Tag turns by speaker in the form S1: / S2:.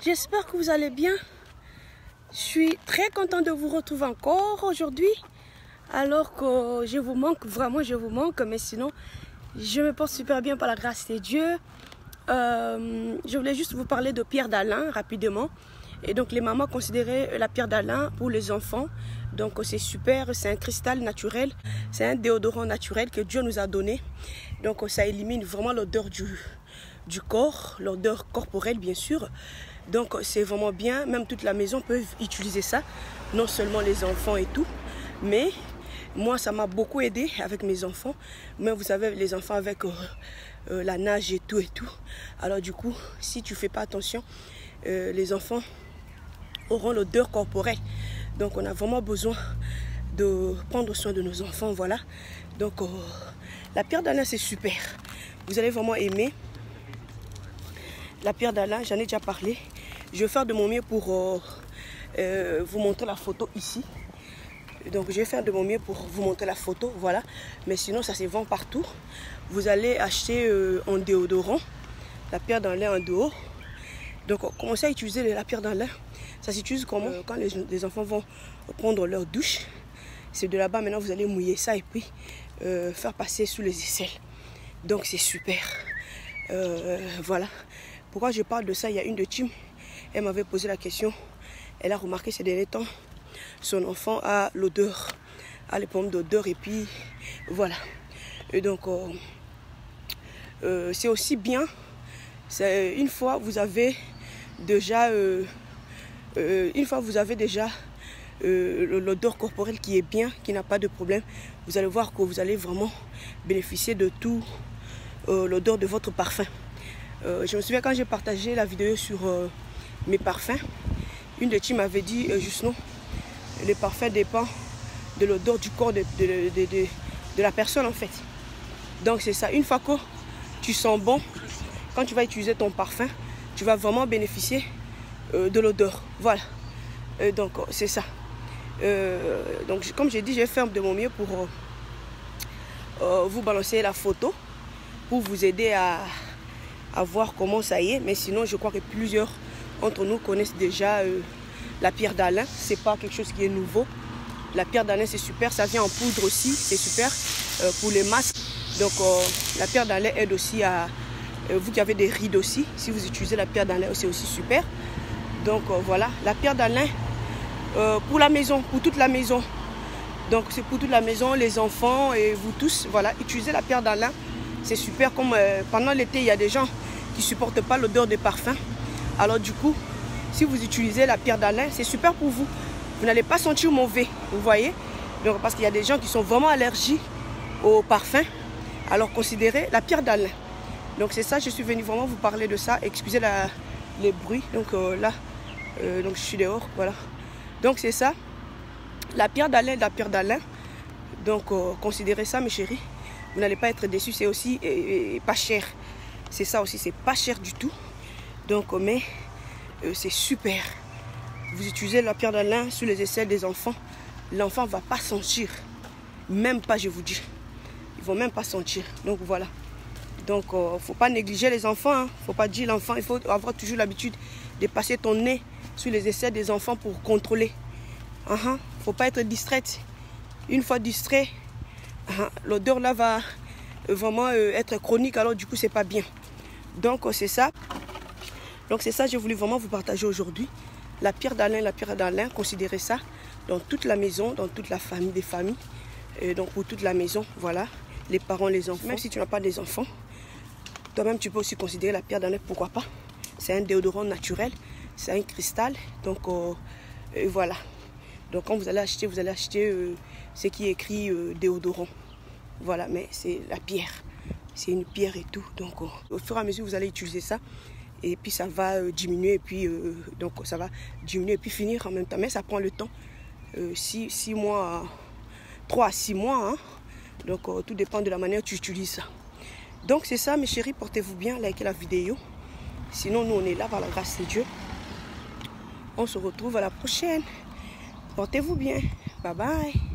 S1: J'espère que vous allez bien. Je suis très content de vous retrouver encore aujourd'hui. Alors que je vous manque, vraiment je vous manque. Mais sinon, je me porte super bien par la grâce de Dieu. Je voulais juste vous parler de pierre d'Alain rapidement. Et donc les mamans considéraient la pierre d'Alain pour les enfants. Donc c'est super, c'est un cristal naturel. C'est un déodorant naturel que Dieu nous a donné. Donc ça élimine vraiment l'odeur du corps, l'odeur corporelle bien sûr. Donc c'est vraiment bien, même toute la maison peut utiliser ça. Non seulement les enfants et tout, mais moi ça m'a beaucoup aidé avec mes enfants. Mais vous savez les enfants avec la nage et tout. Alors du coup, si tu fais pas attention, les enfants auront l'odeur corporelle. Donc on a vraiment besoin de prendre soin de nos enfants, voilà. Donc la pierre d'Alain c'est super. Vous allez vraiment aimer. La pierre d'Alain, j'en ai déjà parlé. Je vais faire de mon mieux pour vous montrer la photo ici. Donc je vais faire de mon mieux pour vous montrer la photo, voilà. Mais sinon ça se vend partout. Vous allez acheter en déodorant la pierre d'Alain en dehors. Donc commencez à utiliser la pierre d'Alain. Ça s'utilise comment? Quand les enfants vont prendre leur douche. C'est de là-bas maintenant vous allez mouiller ça et puis faire passer sous les aisselles. Donc c'est super. Voilà. Pourquoi je parle de ça? Il y a une de Tim, elle m'avait posé la question. Elle a remarqué ces derniers temps, son enfant a l'odeur, a les pommes d'odeur et puis voilà. Et donc c'est aussi bien. Une fois vous avez déjà l'odeur corporelle qui est bien, qui n'a pas de problème, vous allez voir que vous allez vraiment bénéficier de tout l'odeur de votre parfum. Je me souviens quand j'ai partagé la vidéo sur mes parfums, une de Tim m'avait dit juste non, le parfum dépend de l'odeur du corps de la personne en fait. Donc c'est ça, une fois que tu sens bon, quand tu vas utiliser ton parfum, tu vas vraiment bénéficier de l'odeur. Voilà, donc c'est ça. Donc comme j'ai dit, je vais faire de mon mieux pour vous balancer la photo, pour vous aider à voir comment ça y est. Mais sinon je crois que plusieurs d'entre nous connaissent déjà la pierre d'Alain. C'est pas quelque chose qui est nouveau. La pierre d'Alain c'est super, ça vient en poudre aussi, c'est super pour les masques. Donc la pierre d'Alain aide aussi à vous qui avez des rides aussi, si vous utilisez la pierre d'Alain c'est aussi super. Donc voilà, la pierre d'Alain pour la maison, pour toute la maison. Donc c'est pour toute la maison, les enfants et vous tous, voilà, utilisez la pierre d'Alain. C'est super, comme pendant l'été, il y a des gens qui ne supportent pas l'odeur des parfums. Alors du coup, si vous utilisez la pierre d'Alain, c'est super pour vous. Vous n'allez pas sentir mauvais, vous voyez. Donc parce qu'il y a des gens qui sont vraiment allergiques aux parfums. Alors considérez la pierre d'Alain. Donc c'est ça, je suis venue vraiment vous parler de ça. Excusez les bruits. Donc là, donc je suis dehors, voilà. Donc c'est ça, la pierre d'Alain, Donc considérez ça mes chéris. Vous n'allez pas être déçus, c'est aussi pas cher. C'est ça aussi, c'est pas cher du tout. Donc, mais c'est super. Vous utilisez la pierre d'Alain sur les aisselles des enfants. L'enfant ne va pas sentir. Même pas, je vous dis. Ils ne vont même pas sentir. Donc voilà. Donc, il ne faut pas négliger les enfants. Il ne faut pas dire l'enfant. Il faut avoir toujours l'habitude de passer ton nez sur les aisselles des enfants pour contrôler. Il ne faut pas être distraite. Une fois distrait, l'odeur là va vraiment être chronique, alors du coup c'est pas bien. Donc c'est ça. Donc c'est ça j'ai voulu vraiment vous partager aujourd'hui. La pierre d'Alain, considérez ça dans toute la maison, dans toute la famille, des familles. Et donc pour toute la maison, voilà. Les parents, les enfants. Même si tu n'as pas des enfants, toi-même tu peux aussi considérer la pierre d'Alain, pourquoi pas. C'est un déodorant naturel, c'est un cristal. Donc voilà. Donc quand vous allez acheter ce qui est écrit déodorant. Voilà, mais c'est la pierre. C'est une pierre et tout. Donc au fur et à mesure, vous allez utiliser ça. Et puis ça va diminuer. Et puis donc ça va diminuer et puis finir en même temps. Mais ça prend le temps. 6 mois, 3 à 6 mois. Donc tout dépend de la manière dont tu utilises ça. Donc c'est ça mes chéris. Portez-vous bien. Likez la vidéo. Sinon nous on est là par la grâce de Dieu. On se retrouve à la prochaine. Portez-vous bien. Bye bye.